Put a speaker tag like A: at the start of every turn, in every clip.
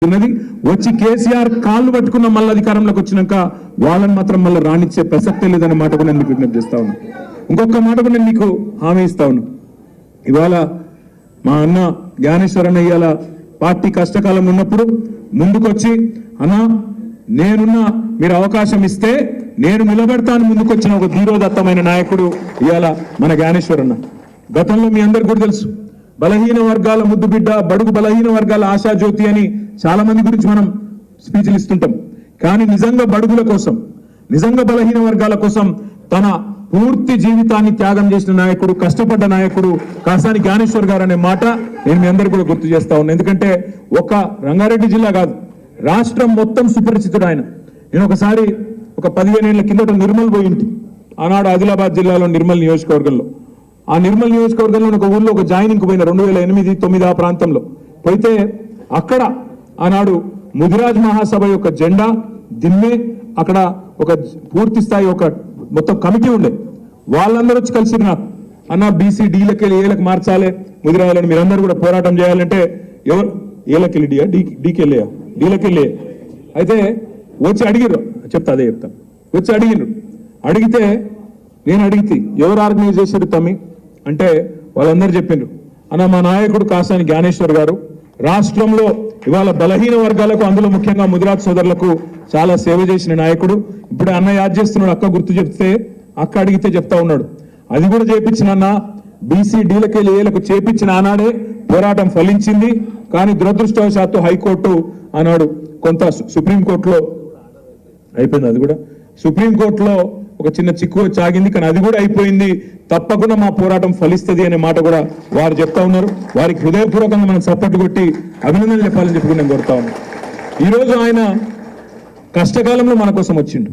A: వచ్చి కేసీఆర్ కాళ్ళు పట్టుకున్న మళ్ళీ అధికారంలోకి వచ్చినాక వాళ్ళని మాత్రం మళ్ళీ రాణించే ప్రసక్తే లేదనే మాట కూడా నేను మీకు విజ్ఞప్తి చేస్తా ఉన్నా. ఇంకొక మాట కూడా నేను మీకు హామీ ఇస్తా ఉన్నా. ఇవాళ మా అన్న జ్ఞానేశ్వరన్న ఇవాళ పార్టీ కష్టకాలం ఉన్నప్పుడు ముందుకొచ్చి అన్న నేనున్న మీరు అవకాశం ఇస్తే నేను నిలబెడతాను ముందుకొచ్చిన ఒక ధీరోదత్తమైన నాయకుడు ఇవాళ మన జ్ఞానేశ్వరన్న. గతంలో మీ అందరికి కూడా తెలుసు, బలహీన వర్గాల ముద్దు బిడ్డ, బడుగు బలహీన వర్గాల ఆశాజ్యోతి అని చాలా మంది గురించి మనం స్పీచ్లు ఇస్తుంటాం. కానీ నిజంగా బడుగుల కోసం, నిజంగా బలహీన వర్గాల కోసం తన పూర్తి జీవితాన్ని త్యాగం చేసిన నాయకుడు, కష్టపడ్డ నాయకుడు కాసాని జ్ఞానేశ్వర్ గారు అనే మాట నేను మీ అందరికీ కూడా గుర్తు చేస్తా ఉన్నాను. ఎందుకంటే ఒక రంగారెడ్డి జిల్లా కాదు, రాష్ట్రం మొత్తం సుపరిచితుడు ఆయన. నేను ఒకసారి ఒక 15 ఏళ్ల కిందట నిర్మల్ పోయింటి, ఆనాడు ఆదిలాబాద్ జిల్లాలో నిర్మల్ నియోజకవర్గంలో. ఆ నిర్మల్ నియోజకవర్గంలో ఒక ఊర్లో ఒక జాయినింగ్ పోయిన 2008-9 ఆ ప్రాంతంలో పోయితే అక్కడ ఆనాడు ముదిరాజ్ మహాసభ యొక్క జెండా దిమ్మే, అక్కడ ఒక పూర్తి స్థాయి ఒక మొత్తం కమిటీ ఉండే. వాళ్ళందరూ వచ్చి కలిసి నాకు అన్న బీసీ డీలకి ఏలకు మార్చాలి ముదిరాజులని, మీరందరూ కూడా పోరాటం చేయాలంటే ఎవరు ఏలకెళ్ళి డీకెళ్ళియా డీలకెళ్ళి అయితే వచ్చి అడిగిర్రు, చెప్తా అదే చెప్తాను. వచ్చి అడిగితే నేను అడిగితే ఎవరు ఆర్గనైజ్ చేశారు తమ్మి అంటే వాళ్ళందరూ చెప్పిండ్రు, అన్న మా నాయకుడు కాసాని జ్ఞానేశ్వర్ గారు రాష్ట్రంలో ఇవాళ బలహీన వర్గాలకు, అందులో ముఖ్యంగా ముదిరాజ్ సోదరులకు చాలా సేవ చేసిన నాయకుడు. ఇప్పుడు అన్న యాద్ చేస్తున్నాడు, అక్క గుర్తు చెప్తే అక్క అడిగితే చెప్తా ఉన్నాడు. అది కూడా చేపించిన అన్న బీసీ డీలకెళ్ళి ఏలకు చేపించిన ఆనాడే పోరాటం ఫలించింది. కానీ దురదృష్టవశాత్తు హైకోర్టు ఆనాడు కొంత సుప్రీంకోర్టులో అయిపోయింది, అది కూడా సుప్రీంకోర్టులో ఒక చిన్న చిక్కు వచ్చి ఆగింది. కానీ అది కూడా అయిపోయింది, తప్పకుండా మా పోరాటం ఫలిస్తుంది అనే మాట కూడా వారు చెప్తా ఉన్నారు. వారికి హృదయపూర్వకంగా మనం సపోర్ట్ కొట్టి అభినందనలు చెప్పాలని చెప్పి నేను కోరుతా ఉన్నాను. ఈరోజు ఆయన కష్టకాలంలో మన కోసం వచ్చిండు.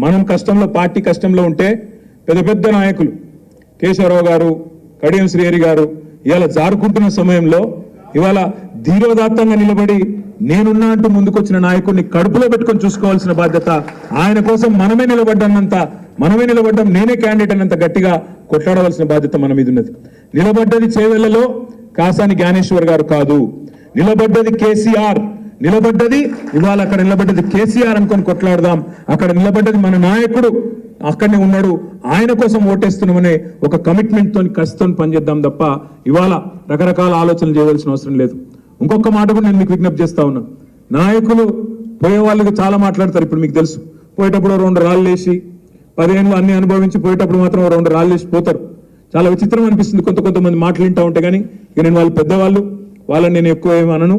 A: మనం కష్టంలో, పార్టీ కష్టంలో ఉంటే పెద్ద పెద్ద నాయకులు కేశవరావు గారు, కడియం శ్రీహరి గారు ఇవాళ జారుకుంటున్న సమయంలో ఇవాళ ధీరోదాత్తంగా నిలబడి నేనున్నా అంటూ ముందుకొచ్చిన నాయకుడిని కడుపులో పెట్టుకొని చూసుకోవాల్సిన బాధ్యత ఆయన కోసం మనమే నిలబడ్డం, నేనే క్యాండిడేట్ అన్నంత గట్టిగా కొట్లాడవలసిన బాధ్యత మన మీద ఉన్నది. నిలబడ్డది చేవెళ్లలో కాసాని జ్ఞానేశ్వర్ గారు కాదు, నిలబడ్డది కేసీఆర్, నిలబడ్డది ఇవాళ అక్కడ నిలబడ్డది కేసీఆర్ అనుకొని కొట్లాడదాం. అక్కడ నిలబడ్డది మన నాయకుడు, అక్కడనే ఉన్నాడు, ఆయన కోసం ఓటేస్తున్నామనే ఒక కమిట్మెంట్ తోని కసితో పనిచేద్దాం తప్ప ఇవాళ రకరకాల ఆలోచనలు చేయవలసిన అవసరం లేదు. ఇంకొక మాట కూడా నేను మీకు విజ్ఞప్తి చేస్తా ఉన్నా. నాయకులు పోయే వాళ్ళకి చాలా మాట్లాడతారు. ఇప్పుడు మీకు తెలుసు, పోయేటప్పుడు 2 రాళ్ళు వేసి 10 ఏళ్ళు అన్ని అనుభవించి పోయేటప్పుడు మాత్రం 2 రాళ్ళు వేసి పోతారు. చాలా విచిత్రం అనిపిస్తుంది కొంతమంది మాటలు వింటా ఉంటే. కానీ ఇక నేను వాళ్ళు పెద్దవాళ్ళు, వాళ్ళని నేను ఎక్కువ ఏమి అనను,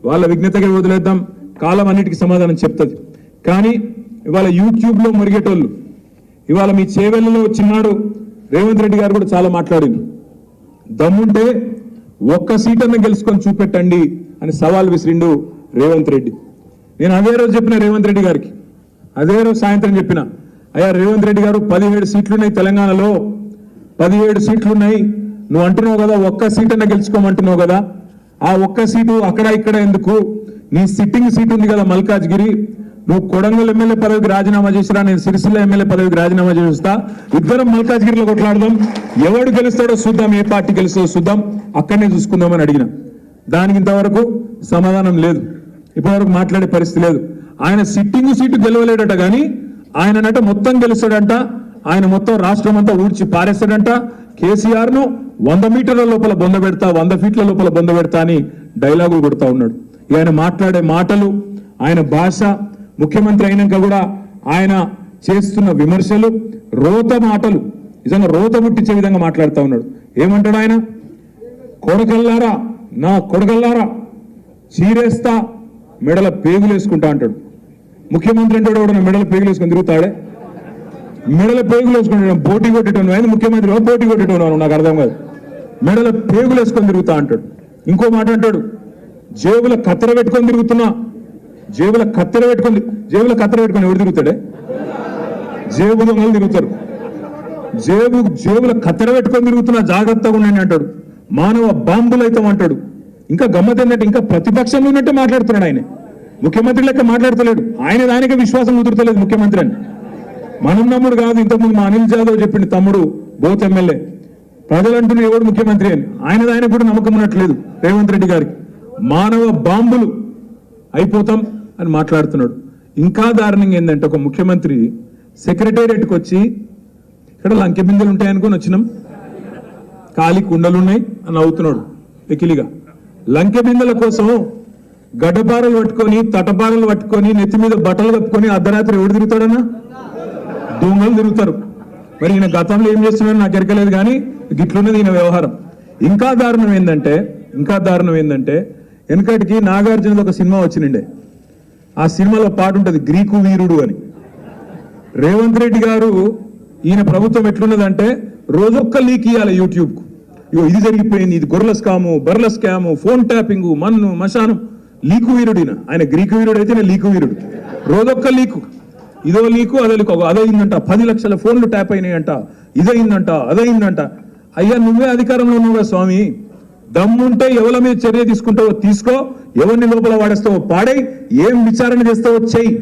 A: వాళ్ళ విజ్ఞతగా వదిలేద్దాం, కాలం అన్నిటికీ సమాధానం చెప్తుంది. కానీ ఇవాళ యూట్యూబ్లో మురిగేటోళ్ళు, ఇవాళ మీ చేవెళ్ళలో చిన్నాడు రేవంత్ రెడ్డి గారు కూడా చాలా మాట్లాడింది. దమ్ముంటే ఒక్క సీటನ್ನು గెలుచుకొని చూపెట్టండి అని సవాల్ విసిరిండు రేవంత్ రెడ్డి. నేను అదే రోజు చెప్పిన రేవంత్ రెడ్డి గారికి, అదే రోజు సాయంత్రం చెప్పిన, అయ్యా రేవంత్ రెడ్డి గారు 17 సీట్లున్నాయి తెలంగాణలో, 17 సీట్లున్నాయి, నువ్వు అంటున్నావు కదా ఒక్క సీటನ್ನು గెలుచుకోమంటున్నావు కదా, ఆ ఒక్క సీటు అక్కడ ఇక్కడ ఎందుకు, నీ సిట్టింగ్ సీట్ ఉంది కదా మల్కాజ్గిరి, నువ్వు కొడంగల్ ఎమ్మెల్యే పదవికి రాజీనామా చేసిరా, నేను సిరిసిల్ల ఎమ్మెల్యే పదవికి రాజీనామా చేస్తా, ఇద్దరం మల్కాజ్గిరిలో కొట్లాడదాం, ఎవడు గెలుస్తాడో చూద్దాం, ఏ పార్టీ గెలుస్తాడో చూద్దాం, అక్కడనే చూసుకుందామని అడిగిన. దానికి ఇంతవరకు సమాధానం లేదు, ఇప్పటివరకు మాట్లాడే పరిస్థితి లేదు. ఆయన సిట్టింగ్ సీటు గెలవలేడట, కానీ ఆయననట మొత్తం గెలుస్తాడంట, ఆయన మొత్తం రాష్ట్రం అంతా ఊడ్చి పారేస్తాడంట, కేసీఆర్ ను 100 మీటర్ల లోపల బొంద పెడతా, 100 ఫీట్ల లోపల బొంద పెడతా అని డైలాగులు కొడతా ఉన్నాడు. ఆయన మాట్లాడే మాటలు, ఆయన భాష, ముఖ్యమంత్రి అయినాక కూడా ఆయన చేస్తున్న విమర్శలు, రోత మాటలు, నిజంగా రోత ముట్టించే విధంగా మాట్లాడుతూ ఉన్నాడు. ఏమంటాడు ఆయన, కొడకల్లారా, నా కొడకల్లారా చీరేస్తా, మెడల పేగులు వేసుకుంటా అంటాడు. ముఖ్యమంత్రి అంటాడు, కూడా మెడల పేగులు వేసుకొని తిరుగుతాడే, మెడల పేగులు వేసుకుంటాడు. పోటీ కొట్టేటోను ఆయన ముఖ్యమంత్రి, పోటీ కొట్టేటోను నాకు అర్థం కాదు, మెడల పేగులు వేసుకొని తిరుగుతా అంటాడు. ఇంకో మాట అంటాడు, జేబుల కత్తెర పెట్టుకొని తిరుగుతున్నా, జేబుల కత్తెర పెట్టుకొని ఎవరు తిరుగుతాడే, జేబు దొంగలు తిరుగుతారు, జేబుల కత్తెర పెట్టుకొని తిరుగుతున్నా, జాగ్రత్తగా ఉన్నాయని అంటాడు. మానవ బాంబులు అయితే అంటాడు. ఇంకా గమ్మత్ ఏంటంటే ఇంకా ప్రతిపక్షంలో ఉన్నట్టే మాట్లాడుతున్నాడు ఆయన, ముఖ్యమంత్రి లెక్క మాట్లాడతలేడు. ఆయనకే విశ్వాసం కుదురుతలేదు ముఖ్యమంత్రి అని. మనం నమ్ముడు కాదు, ఇంతకుముందు మా అనిల్ జాదవ్ చెప్పింది, తమ్ముడు బోత్ ఎమ్మెల్యే, ప్రజలంటున్న ఎవడు ముఖ్యమంత్రి అని. ఆయన కూడా నమ్మకం ఉన్నట్లేదు రేవంత్ రెడ్డి గారికి. మానవ బాంబులు అయిపోతాం అని మాట్లాడుతున్నాడు. ఇంకా దారుణంగా ఏంటంటే ఒక ముఖ్యమంత్రి సెక్రటేరియట్కి వచ్చి ఇక్కడ లంకె బిందెలు ఉంటాయనుకొని వచ్చినాం, ఖాళీ కుండలున్నాయి అని అవుతున్నాడు వెకిలిగా. లంకె బిందెల కోసం గడ్డపారలు పట్టుకొని తటపారలు పట్టుకొని నెత్తి మీద బట్టలు కప్పుకొని అర్ధరాత్రి ఎవడు తిరుగుతాడన్నా? దొంగలు తిరుగుతారు. మరి ఈయన గతంలో ఏం చేస్తున్నాడో నాకు ఎరకలేదు, కానీ గిట్లున్నది ఈయన వ్యవహారం. ఇంకా దారుణం ఏంటంటే వెనకటికి నాగార్జునది ఒక సినిమా వచ్చినండే. ఆ సినిమాలో పాట ఉంటుంది గ్రీకు వీరుడు అని. రేవంత్ రెడ్డి గారు ఈయన ప్రభుత్వం ఎట్లున్నదంటే రోజొక్క లీక్ ఇవ్వాలి యూట్యూబ్కు. ఇగో ఇది జరిగిపోయింది, ఇది గొర్రెల స్కాము, బర్రెల స్కాము, ఫోన్ ట్యాపింగు, మన్ను మశానం. లీకు వీరుడు ఆయన గ్రీకు వీరుడు అయితే లీకు వీరుడు. రోజొక్క లీకు, ఇదో లీకు అదో లీకు, అదయిందంట, 10 లక్షల ఫోన్లు ట్యాప్ అయినాయంట, ఇదయిందంట అదయిందంట. అయ్యా నువ్వే అధికారంలో ఉన్నావుగా స్వామి, దమ్ముంటే ఎవరి మీద చర్య తీసుకుంటావో తీసుకో, ఎవరిని లోపల వాడేస్తావో పాడై, ఏం విచారణ చేస్తావో చెయ్యి.